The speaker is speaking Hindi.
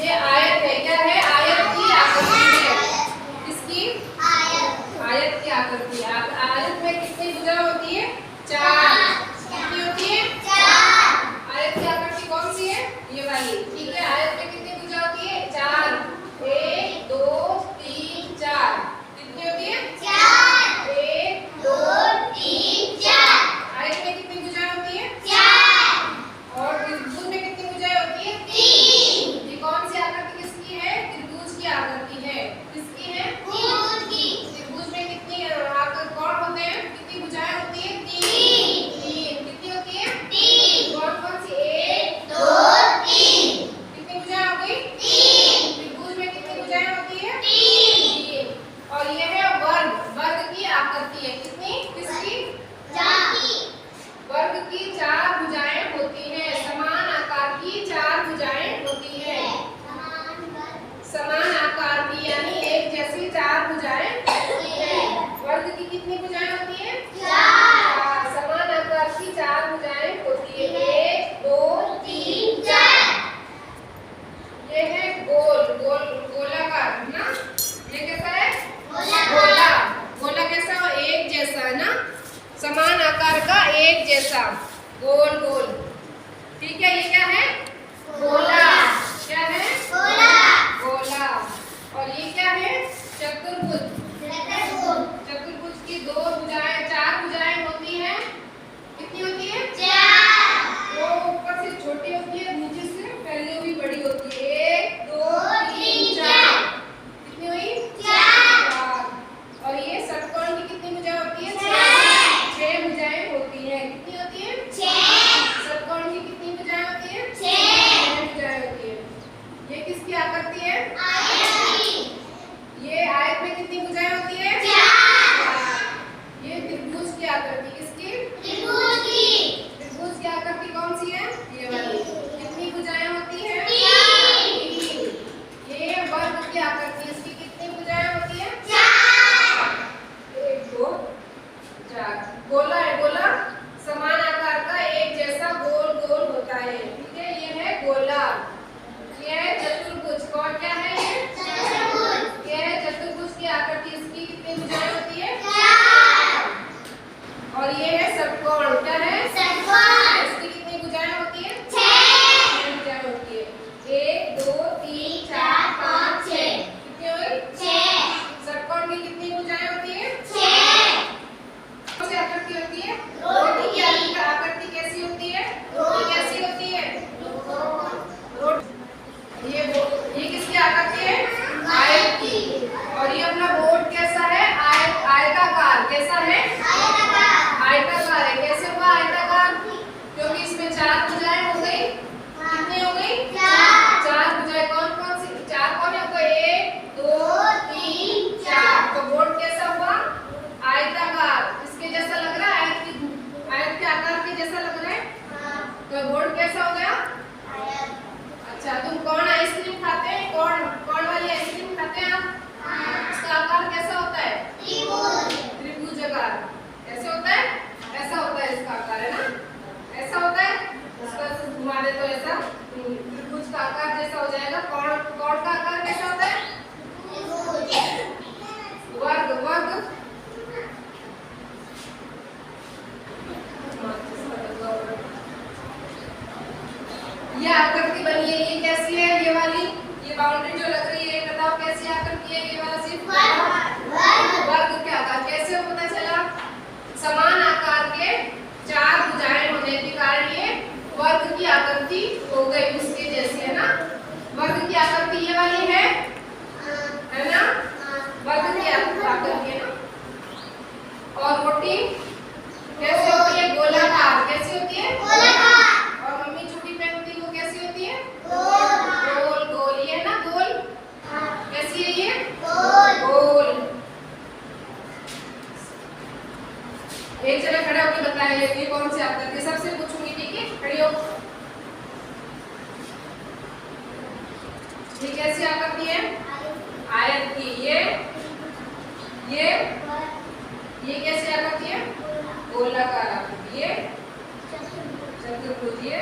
ये आयत है, क्या है? आयत की आकृति है। किसकी? आयत की आकृति। आयत में कितनी भुजा होती है? 4। कितनी होती है? 4। आयत की आकृति कौन सी है? ये वाली। ठीक है, आयत में कितनी भुजा होती है? 4। 1 2 3 4। कितनी होती है? 4। 1 2 3 4। आयत में कितनी भुजा होती है? 4। और त्रिभुज में कितनी भुजाएं होती है? 3। ये कौन सी आकृति किसकी है? त्रिभुज की आकृति है। किसकी है? त्रिभुज की। त्रिभुज में कितनी आकृति कौन होते हैं? कितनी भुजाएं होती है? 3। 3। कितनी होती है? 3। कौन कौन सी? 1 2 3। कितनी भुजाएं हो गई? 3। त्रिभुज में कितनी भुजाएं होती है? 3। और ये है वर्ग। वर्ग की आकृति है। कितनी? किसकी? 4। वर्ग की 4 भुजाएं होती हैं। समान आकार की 4 भुजाएं होती हैं। समान आकार की यानी एक जैसी 4 भुजाएं होती हैं। वर्ग की कितनी भुजाएं होती हैं? 4। समान आकार की 4 भुजाएं होती है। 1 2 3 4। ये है गोलाकार ना। ये कैसा है? गोला। गोला कैसा हो? एक जैसा ना, समान आकार का एक जैसा गोल गोल। ठीक है, ये क्या है? गोला। क्या है? गोला। गोला। और ये क्या है? चतुर्भुज। चतुर्भुज की 2 भुजाएं 4 भुजाएं होती हैं। कितनी होती है? 4। वो ऊपर से छोटी होती है, नीचे से पहले भी बड़ी होती है। 1 2 3 4। कितनी हुई? 4। और ये षटकोण की कितनी भुजाएं होती है? 6 भुजाएं होती हैं। कितनी होती है? 6। षटकोण की कितनी भुजाएं होती है? 6 भुजाएं होती है। ये किसकी आकृति है? आयत की। ये आयत में कितनी भुजाएं होती है? 4। ये त्रिभुज की आकृति। किसकी? त्रिभुज की। त्रिभुज की आकृति कौन सी है? ये वाली। कितनी भुजाएं होती है? 3। ये वर्ग की आकृति। इसकी कितनी भुजाएं होती है? 4। 1 2 4। गोला है। गोला समान आकार का एक जैसा गोल गोल होता है। ठीक है, ये है गोला। ये है चतुर्भुज। कौन क्या है ये? चतुर्भुज। ये है चतुर्भुज की आकृति। इसकी कितनी भुजाएं होती है? 4। और ये है षटकोण। क्या है? षटकोण। इसकी कितनी भुजाएं होती है? 6 भुजाएं होती है। 1 2 3 4 5 6। कितनी हुई? 6। षटकोण की कितनी भुजाएं होती है? 6। कौन सी आकृति होती है? रोटी की आकृति कैसी होती है? रोटी कैसी होती है? ये किसकी आकृति है? आयत की। और ये अपना बोर्ड कैसा है? आयताकार। कैसा है? आयताकार है। कैसे हुआ आयताकार? क्योंकि इसमें 4 भुजाएं हो गई। कितनी हो गई? 4 भुजाएं। कौन कौन सी 4? कौन है? 1 2 3 4। तो बोर्ड कैसा हुआ? आयताकार। इसके जैसा लग रहा है? आयत के आकार के जैसा लग रहा है? तो बोर्ड कैसा हो गया? अच्छा, तुम कौन आइसक्रीम खाते हैं? कौन वाली आइसक्रीम खाते हैं आप? इसका आकार कैसा होता है? त्रिभुज आकार। कैसे होता है? ऐसा होता है इसका आकार, है ना? ऐसा होता है। इसका घुमा दे तो ऐसा त्रिभुज का आकार जैसा हो जाएगा। कौन का आकार कैसा होता है? वर्ग। वर्ग ये आकृति बनी है। ये कैसी है? ये वाली। ये बाउंड्री जो लग रही है, बताओ कैसी आकृति है? ये वाला सिर्फ वर्ग के आकार। कैसे हो पता चला? समान आकार के 4 भुजाएं होने के कारण ये वर्ग की आकृति हो गई, उसके जैसी, है ना? वर्ग की आकृति ये वाली है ना? वर्ग की आकृति है ना? और रोटी कैसे होती है? गोलाकार। कैसी होती है? गोलाकार। और मम्मी चूड़ी पहनती है वो कैसी होती है? गोल गोल। ये है ना गोल? कैसी है ये? गोल। एक जगह खड़े होकर बताया ये कौन सी आकृति? सबसे पूछूंगी, ठीक है? खड़ी हो। ये कैसी आकृति है? आयत की। ये कैसी आकृति है? गोलाकार आकृति। ये चतुर्भुज। ये